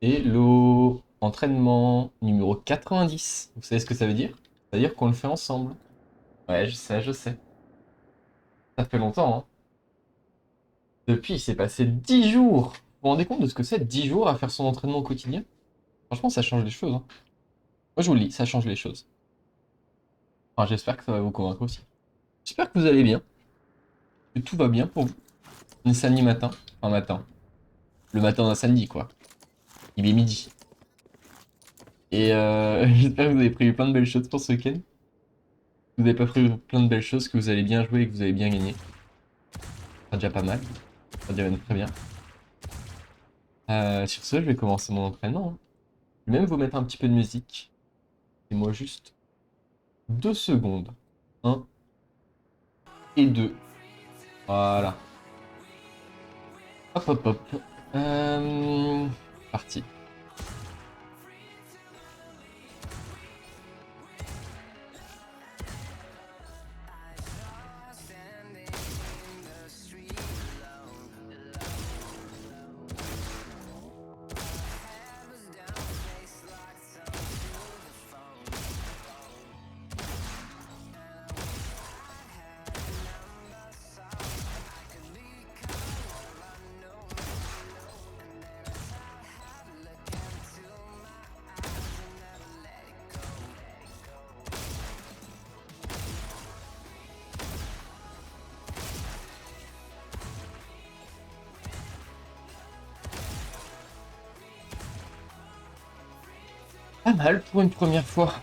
Hello, entraînement numéro 90. Vous savez ce que ça veut dire? Ça veut dire qu'on le fait ensemble. Ouais, je sais, je sais. Ça fait longtemps, hein. Depuis, il s'est passé 10 jours. Vous vous rendez compte de ce que c'est 10 jours à faire son entraînement au quotidien? Franchement, ça change les choses, hein. Moi, je vous le dis, ça change les choses. Enfin, j'espère que ça va vous convaincre aussi. J'espère que vous allez bien, que tout va bien pour vous. On est samedi matin. Enfin, matin. Le matin d'un samedi, quoi. Il est midi. Et j'espère que vous avez prévu plein de belles choses pour ce week-end. Vous avez pas prévu plein de belles choses, que vous allez bien jouer et que vous allez bien gagner. C'est déjà pas mal. Ça déjà même très bien. Sur ce, je vais commencer mon entraînement, hein. Je vais même vous mettre un petit peu de musique. Et moi juste 2 secondes. Un et 2. Voilà. Hop hop hop. Parti. Pas mal pour une première fois.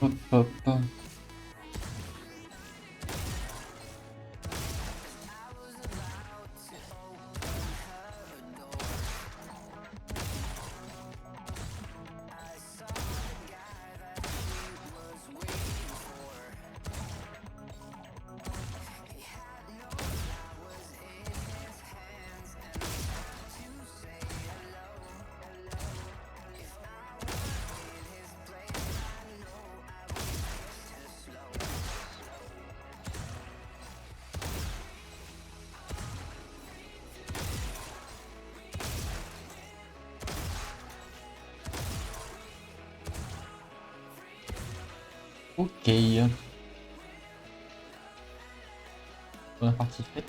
Hop hop hop. Ok. Première partie faite.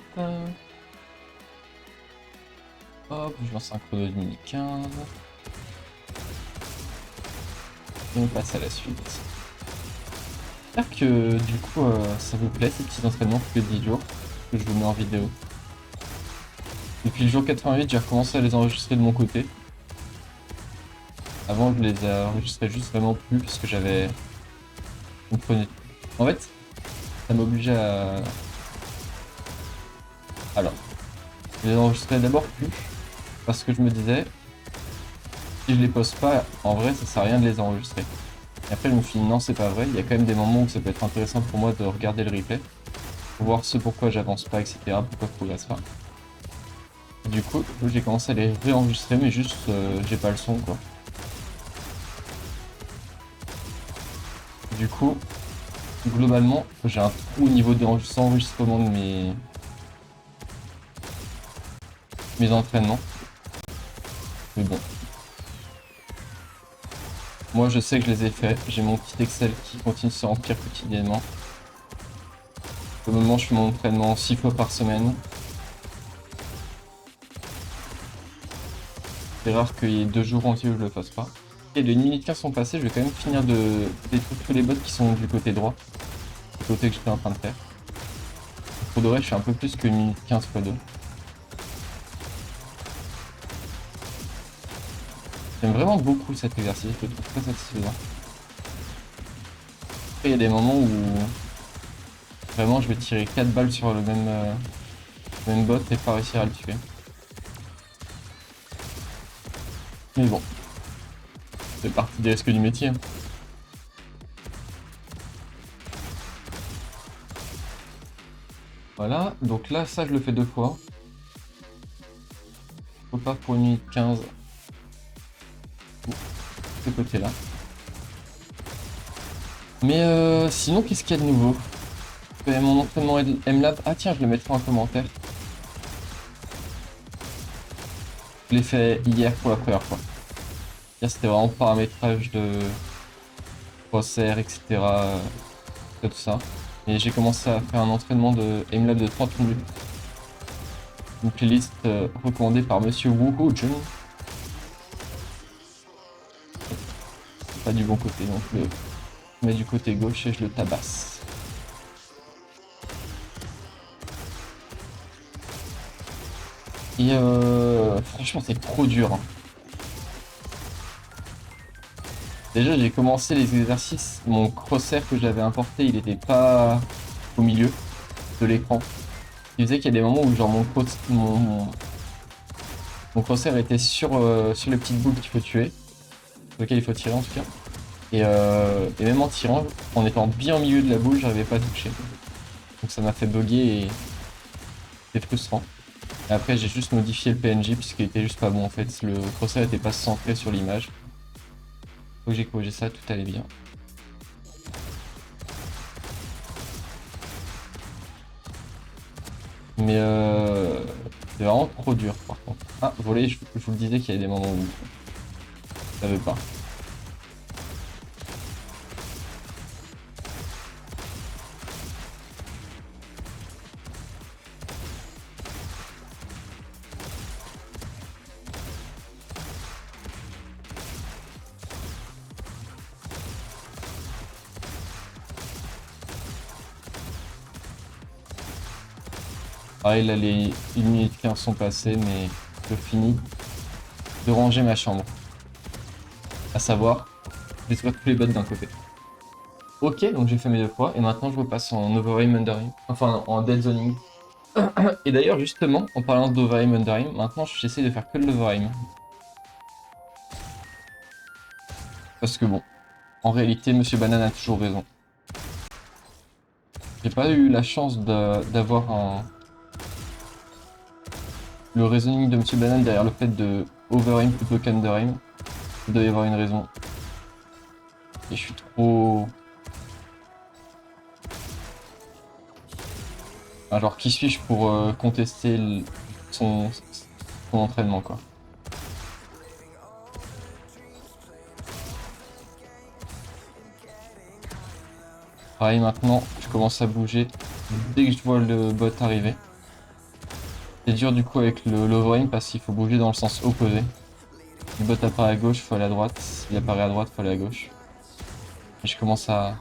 Hop, je lance un chrono de minute 15. Et on passe à la suite. J'espère que du coup ça vous plaît ces petits entraînements tous les 10 jours que je vous mets en vidéo. Depuis le jour 88, j'ai recommencé à les enregistrer de mon côté. Avant, je les enregistrais juste vraiment plus parce que j'avais. Comprenez. En fait, ça m'obligeait à. Alors, je les enregistrais d'abord plus parce que je me disais, si je les poste pas, en vrai, ça sert à rien de les enregistrer. Et après, je me suis dit, non, c'est pas vrai. Il y a quand même des moments où ça peut être intéressant pour moi de regarder le replay, pour voir ce pourquoi j'avance pas, etc., pourquoi je progresse pas. Du coup, j'ai commencé à les réenregistrer, mais juste, j'ai pas le son, quoi. Du coup, globalement, j'ai un trou au niveau des enregistrements de mes entraînements. Mais bon, moi je sais que je les ai faits. J'ai mon petit Excel qui continue de se remplir quotidiennement. Au moment, je fais mon entraînement 6 fois par semaine. C'est rare qu'il y ait 2 jours entiers où je le fasse pas. Et les minutes 15 sont passées, je vais quand même finir de détruire tous les bots qui sont du côté droit. Du côté que j'étais en train de faire. Pour de vrai, je fais un peu plus que 1 minute 15 x 2. J'aime vraiment beaucoup cet exercice, je le trouve très satisfaisant. Après, il y a des moments où vraiment je vais tirer 4 balles sur le même bot et pas réussir à le tuer. Mais bon, c'est partie des risques du métier. Voilà, donc là, ça je le fais 2 fois. Je repars pour 1 minute 15. Ce côté-là. Mais sinon, qu'est-ce qu'il y a de nouveau? Mon entraînement MLab. Ah tiens, je le mettrai en commentaire. Je l'ai fait hier pour la première fois. Hier, c'était vraiment paramétrage de crosshair, etc. Tout ça. Et j'ai commencé à faire un entraînement de MLab de 30 minutes. Une playlist recommandée par Monsieur Woohoo Jun. Pas du bon côté, donc je le mets du côté gauche et je le tabasse. Et franchement, c'est trop dur. Hein. Déjà, j'ai commencé les exercices. Mon crosshair que j'avais importé, il était pas au milieu de l'écran. Il faisait qu'il y a des moments où genre mon crosshair était sur les petites boules qu'il faut tuer, sur lesquelles il faut tirer en tout cas. Et même en tirant, en étant bien au milieu de la boule, j'arrivais pas à toucher. Donc ça m'a fait bugger et c'est frustrant. Et après j'ai juste modifié le PNJ puisqu'il était juste pas bon en fait. Le crosshair était pas centré sur l'image. Faut que j'ai corrigé ça, tout allait bien. Mais c'est vraiment trop dur par contre. Ah, voler, je vous le disais qu'il y avait des moments où ça veut pas. Pareil, là les 1 minute 15 sont passées, mais je finis de ranger ma chambre. À savoir, détruire tous les bots d'un côté. Ok, donc j'ai fait mes 2 fois, et maintenant je repasse en overaim, underaim, enfin en dead zoning. Et d'ailleurs, justement, en parlant d'overaim, underaim, maintenant j'essaie de faire que de l'overaim. Parce que bon, en réalité, Monsieur Banane a toujours raison. J'ai pas eu la chance d'avoir le reasoning de Monsieur Banane derrière le fait de overaim plutôt qu'underaim. Il doit y avoir une raison. Et je suis trop... Enfin, genre, qui suis-je pour contester son entraînement, quoi. Pareil, maintenant, je commence à bouger dès que je vois le bot arriver. C'est dur du coup avec l'overaim parce qu'il faut bouger dans le sens opposé. Le bot apparaît à gauche, il faut aller à droite. S'il apparaît à droite, il faut aller à gauche. Et je commence à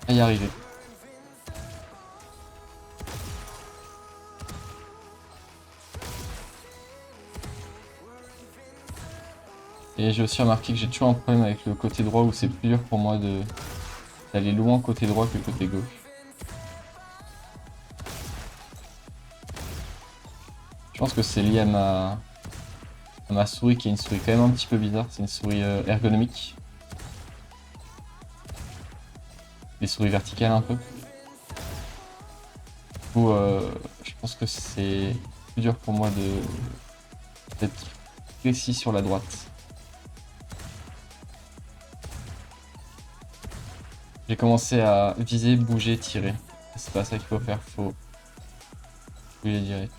y arriver. Et j'ai aussi remarqué que j'ai toujours un problème avec le côté droit où c'est plus dur pour moi d'aller loin côté droit que côté gauche. Je pense que c'est lié à ma souris qui est une souris quand même un petit peu bizarre. C'est une souris ergonomique. Des souris verticales un peu. Du coup, je pense que c'est plus dur pour moi d'être précis sur la droite. J'ai commencé à viser, bouger, tirer. C'est pas ça qu'il faut faire, faut bouger direct.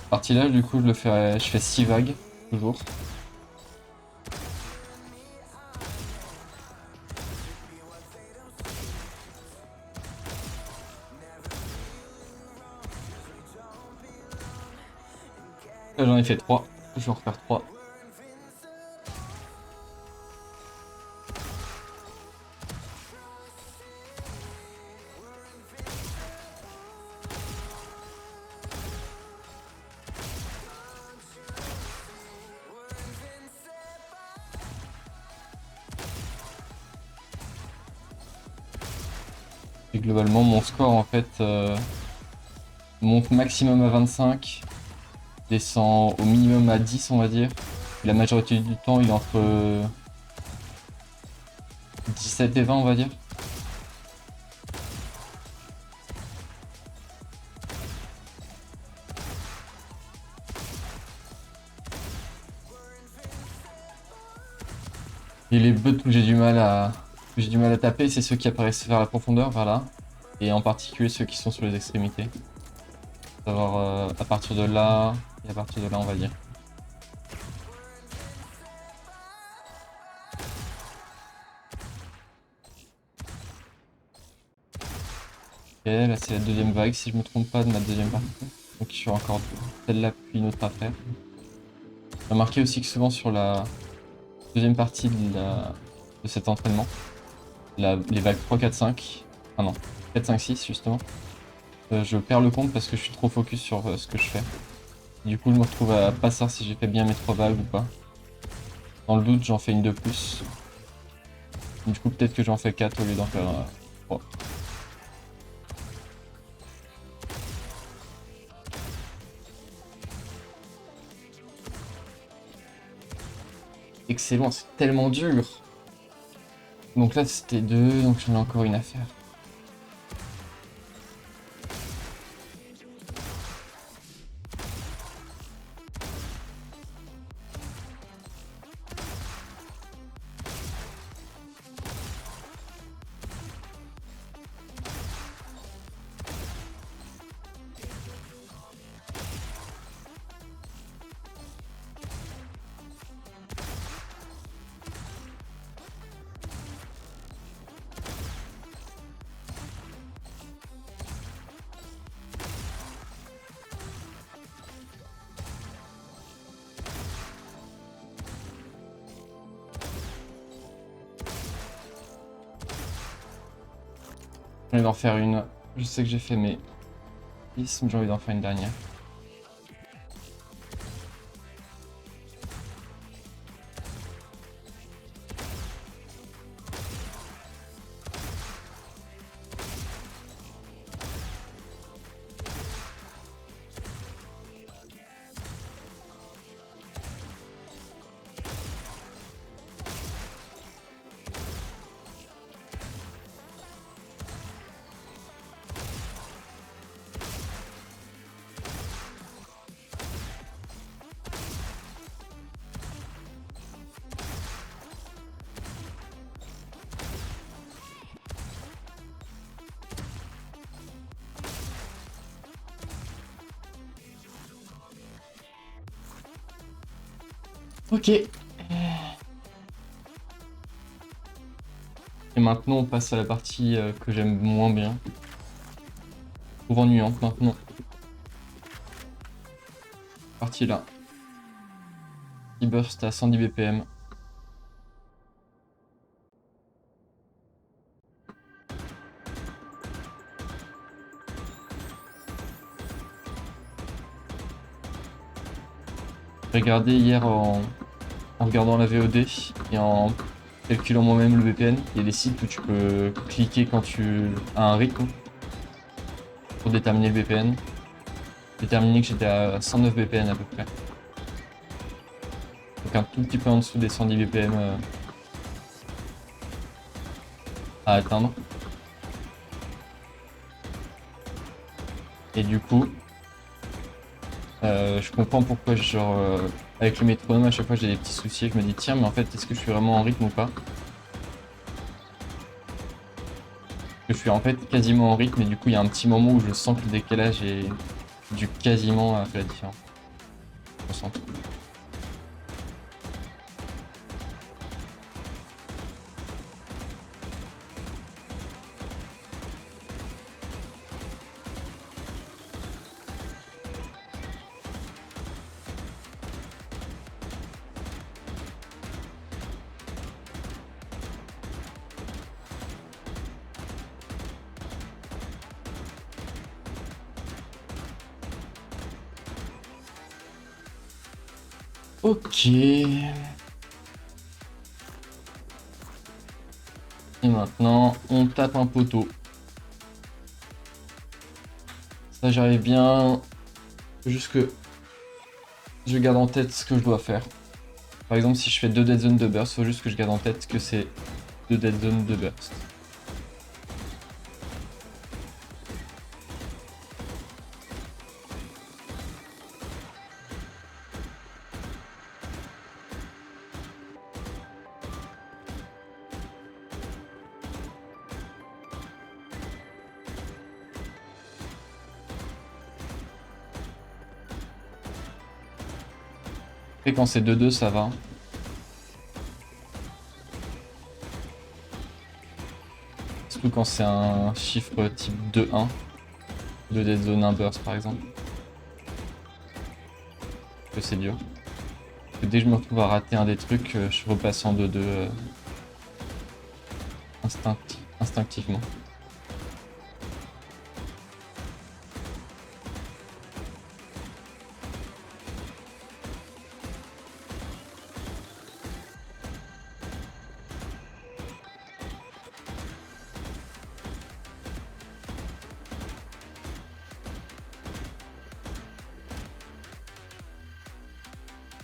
Partie là, du coup, je fais 6 vagues, toujours. Là, j'en ai fait 3. Je vais en refaire 3. Et globalement, mon score en fait monte maximum à 25, descend au minimum à 10, on va dire. Et la majorité du temps, il est entre 17 et 20, on va dire. Et les buts où j'ai du mal à taper, c'est ceux qui apparaissent vers la profondeur, vers là. Et en particulier ceux qui sont sur les extrémités. Savoir à partir de là, et à partir de là, on va dire. Ok, là c'est la deuxième vague, si je me trompe pas, de ma deuxième partie. Donc je suis encore celle-là, puis une autre à faire. J'ai remarqué aussi que souvent sur la deuxième partie de cet entraînement, les vagues 3, 4, 5, ah non, 4, 5, 6 justement, je perds le compte parce que je suis trop focus sur ce que je fais. Du coup, je me retrouve à pas savoir si j'ai fait bien mes 3 vagues ou pas. Dans le doute, j'en fais une de plus. Du coup, peut-être que j'en fais 4 au lieu d'en faire 3. Excellent, c'est tellement dur. Donc là, c'était 2, donc j'en ai encore une à faire. J'ai envie d'en faire une. Je sais que j'ai fait mes 10, mais j'ai envie d'en faire une dernière. Ok. Et maintenant, on passe à la partie que j'aime moins bien. Je trouve ennuyante maintenant. Partie là. Qui burst à 110 BPM. J'ai regardé hier en regardant la VOD et en calculant moi-même le BPM. Il y a des sites où tu peux cliquer quand tu as un rythme pour déterminer le BPM. J'ai déterminé que j'étais à 109 BPM à peu près. Donc un tout petit peu en dessous des 110 BPM à atteindre. Et du coup, je comprends pourquoi genre avec le métronome à chaque fois j'ai des petits soucis. Je me dis tiens mais en fait est-ce que je suis vraiment en rythme ou pas? Je suis en fait quasiment en rythme et du coup il y a un petit moment où je sens que le décalage est du quasiment à faire la différence. Je ressens. Ok. Et maintenant, on tape un poteau. Ça, j'arrive bien. Juste que je garde en tête ce que je dois faire. Par exemple, si je fais 2 dead zones de burst, faut juste que je garde en tête que c'est 2 dead zones de burst. Et quand c'est 2-2, ça va. Surtout quand c'est un chiffre type 2-1. 2 dead zone, 1 burst par exemple. Que c'est dur. Que dès que je me retrouve à rater un des trucs, je repasse en 2-2 instinctivement.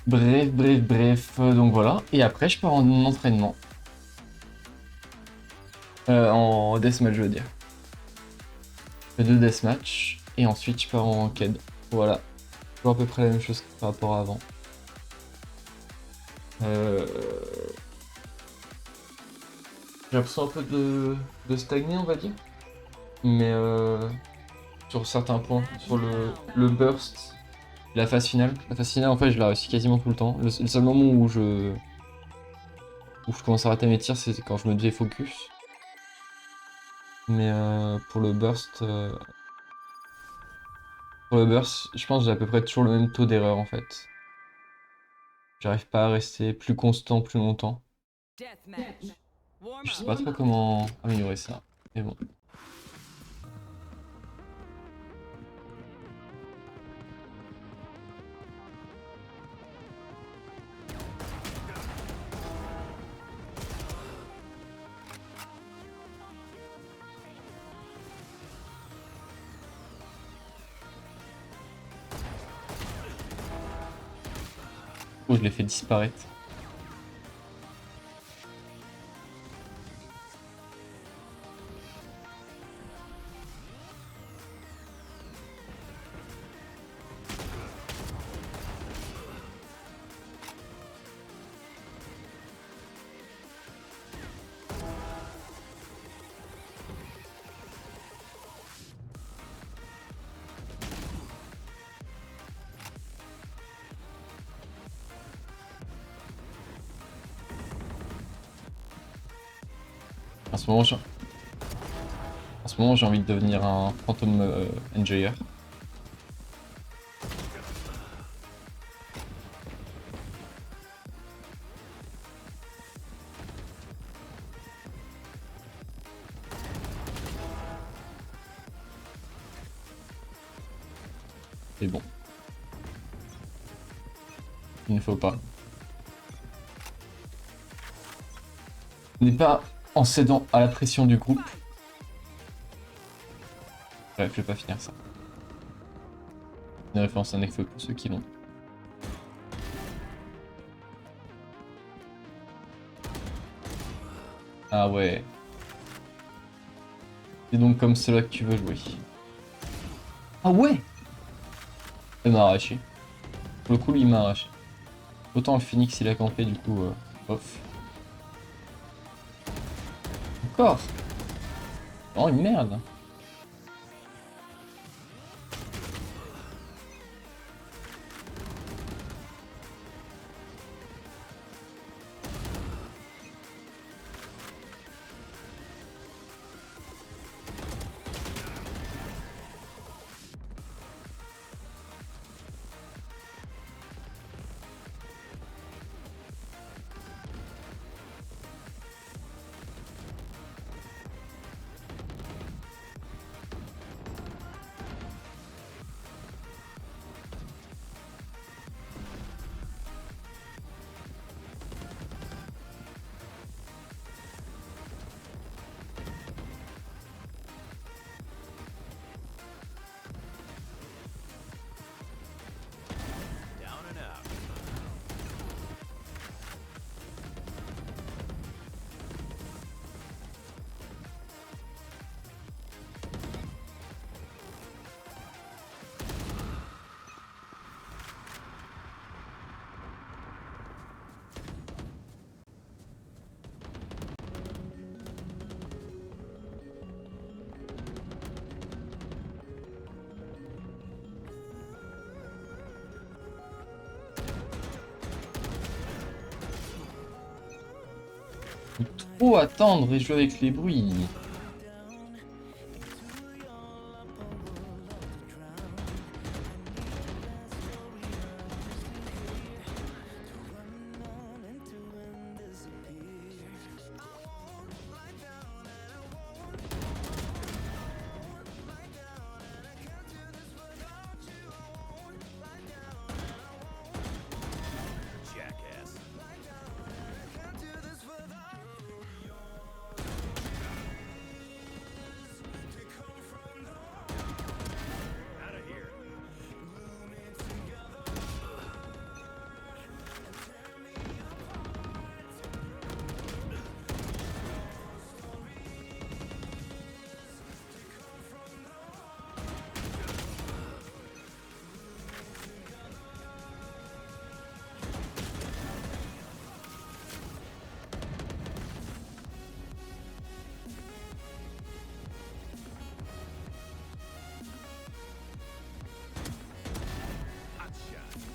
Bref. Donc voilà. Et après, je pars en entraînement. En deathmatch, je veux dire. Je fais 2 deathmatch. Et ensuite, je pars en ranked. Voilà. Toujours à peu près la même chose par rapport à avant. J'ai l'impression un peu de stagner, on va dire. Mais sur certains points. Sur le burst. La phase finale. La phase finale, en fait, je la réussis quasiment tout le temps. Le seul moment où je commence à rater mes tirs, c'est quand je me devais focus. Mais pour le burst, je pense que j'ai à peu près toujours le même taux d'erreur en fait. J'arrive pas à rester plus constant plus longtemps. Je sais pas trop comment améliorer ça. Mais bon. Oh, je l'ai fait disparaître. En ce moment, j'ai envie de devenir un Phantom Enjoyer. Mais bon. Il ne faut pas. On n'est pas en cédant à la pression du groupe. Bref, je vais pas finir ça. Une référence à Nekfeu pour ceux qui l'ont. Ah ouais. C'est donc comme cela que tu veux jouer. Ah ouais. Il m'a arraché. Pour le coup, lui, il m'a arraché. Autant le Phoenix, il a campé, du coup, off. Encore. Oh, une merde. Faut attendre et jouer avec les bruits.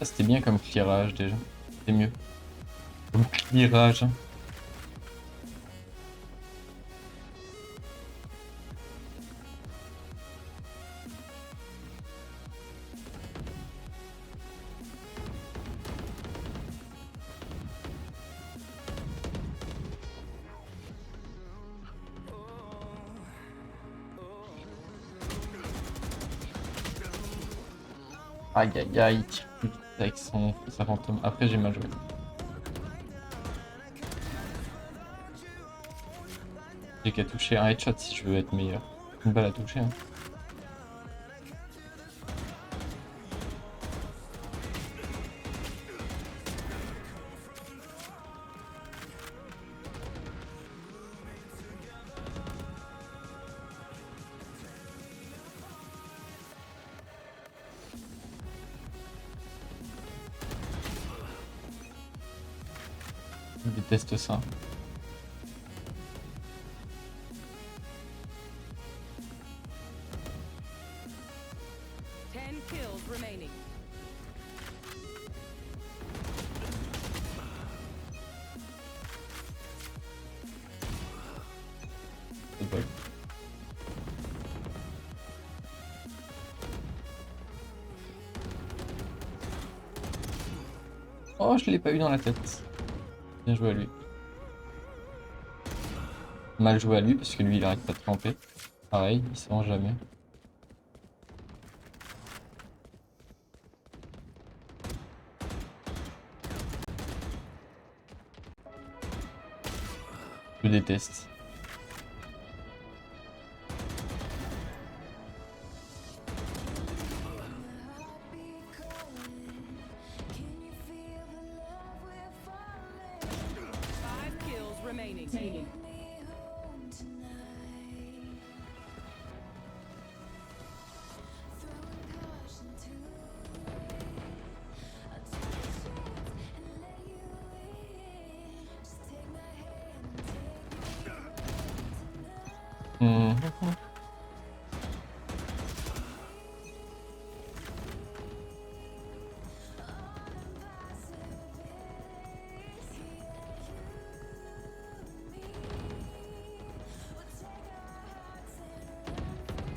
Ah, c'était bien comme clearage déjà. C'est mieux. Comme clearage. Aïe aïe aïe, il tire plus vite avec sa fantôme. Après j'ai mal joué. J'ai qu'à toucher un headshot si je veux être meilleur. Une balle à toucher. Hein. Je déteste ça. Oh, je l'ai pas eu dans la tête. Bien joué à lui. Mal joué à lui parce que lui il arrête pas de camper. Pareil, il se rend jamais. Je déteste. Mmh.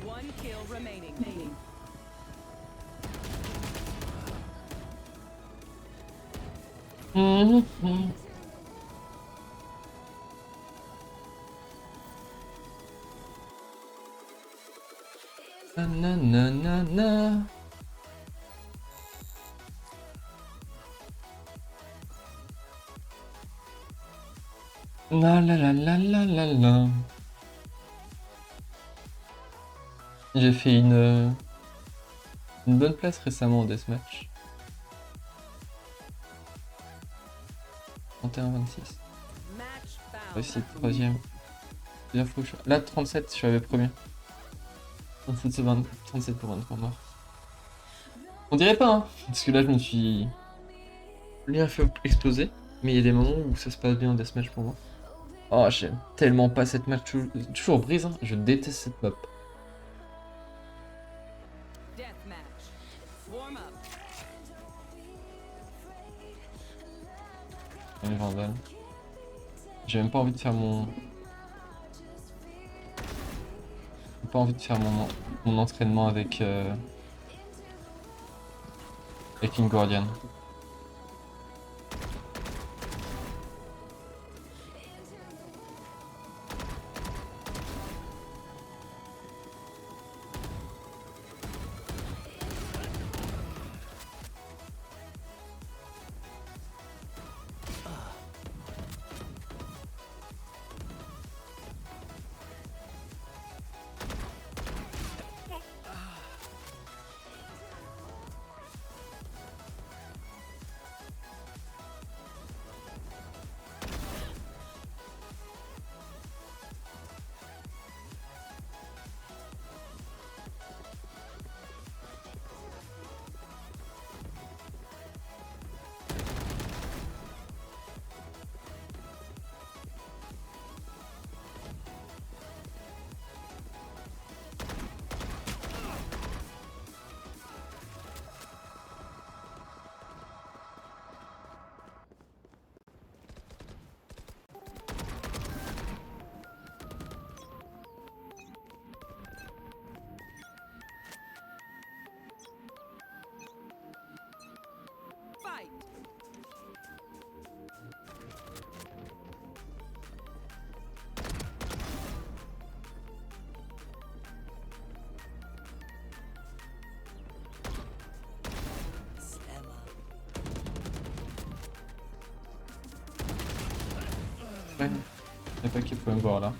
One kill remaining. Mmh. Nanana. La la la la la la la. J'ai fait une bonne place récemment au deathmatch. 31-26. Réussi troisième. Plusieurs fois que là, 37, je suis arrivé premier. 37 pour 23 morts. On dirait pas, hein, parce que là, je me suis bien fait exploser. Mais il y a des moments où ça se passe bien en deathmatch pour moi. Oh, j'aime tellement pas cette map. Toujours brise, hein. Je déteste cette map. Une vandale. J'ai même pas envie de faire mon... J'ai pas envie de faire mon entraînement avec une Guardian. Ouais, je sais pas qui peut me voir là.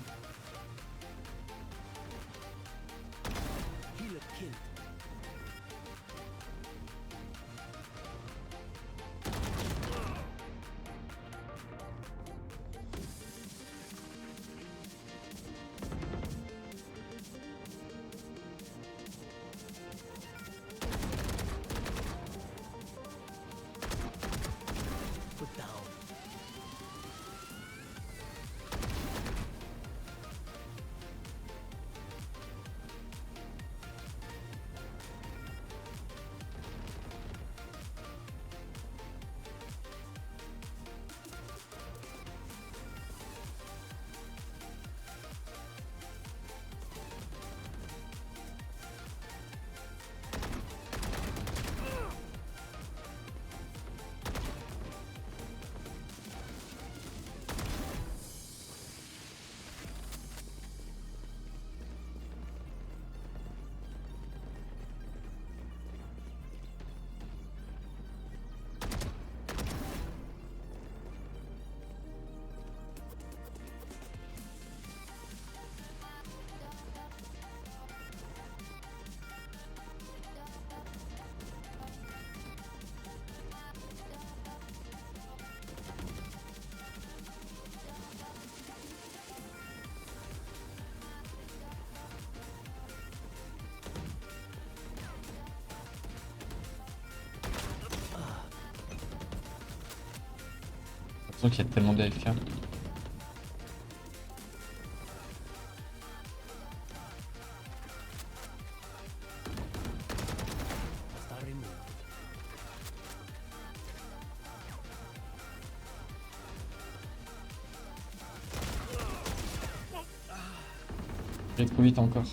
J'ai l'impression qu'il y a tellement d'AFK. J'ai trop vite encore.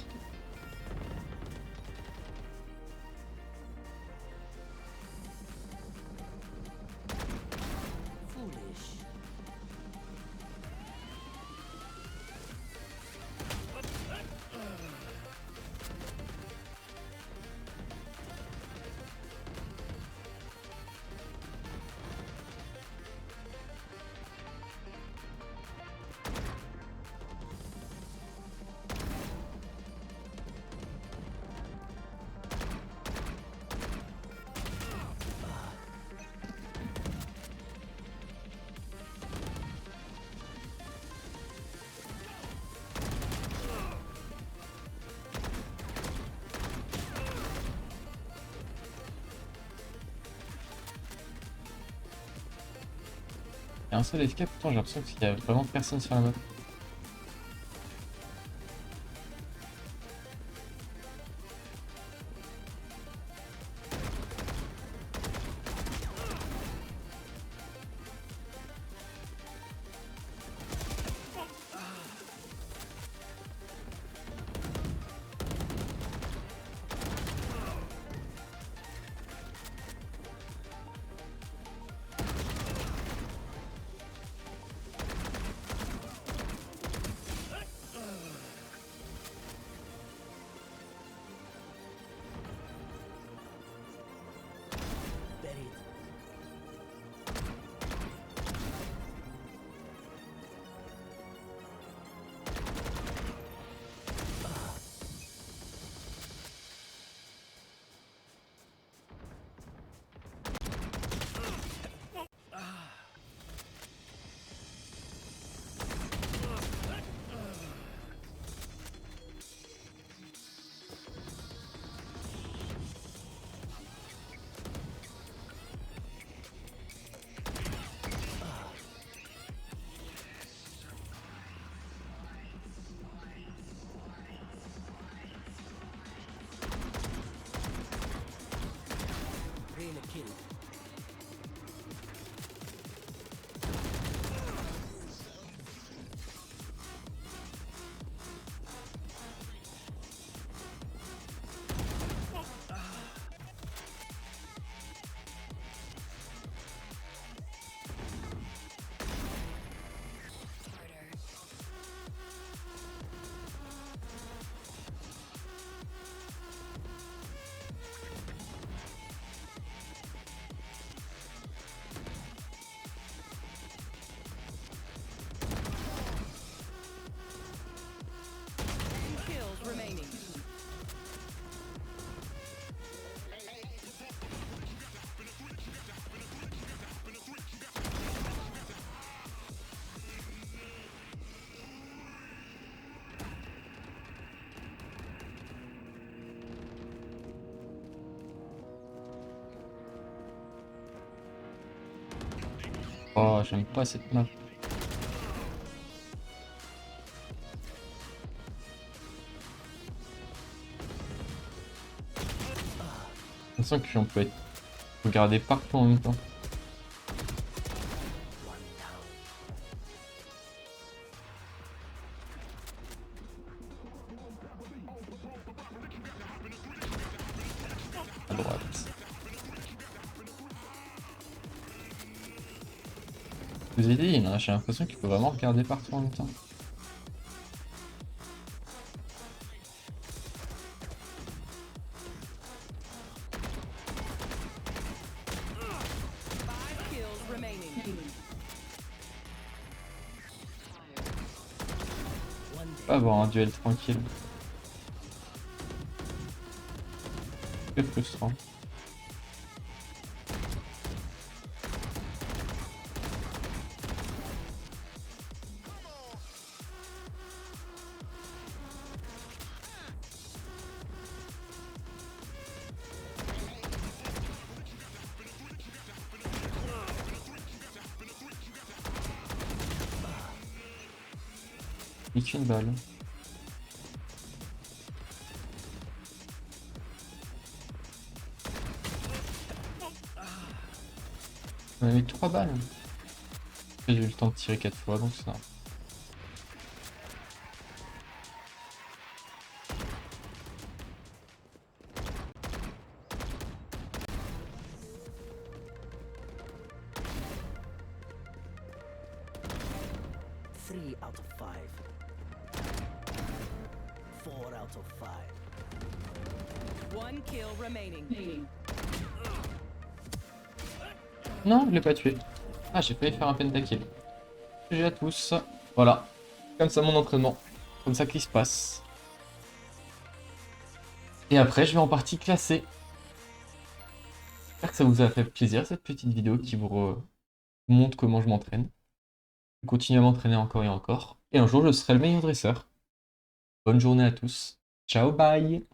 Il y a un seul AFK, pourtant j'ai l'impression qu'il y a vraiment personne sur la map. Oh, j'aime pas cette map. On sent qu'on peut être regardé partout en même temps. À droite. Je vous ai dit, hein, j'ai l'impression qu'il faut vraiment regarder partout en même temps. Pas avoir un duel tranquille. C'est frustrant. Ni qu'une balle. On a mis 3 balles. J'ai eu le temps de tirer 4 fois, donc c'est normal. Non, je l'ai pas tué. Ah, j'ai failli faire un pentakill. GG à tous. Voilà. Comme ça mon entraînement. Comme ça qu'il se passe. Et après, je vais en partie classer. J'espère que ça vous a fait plaisir, cette petite vidéo qui vous montre comment je m'entraîne. Je continue à m'entraîner encore et encore. Et un jour, je serai le meilleur dresseur. Bonne journée à tous. Ciao, bye!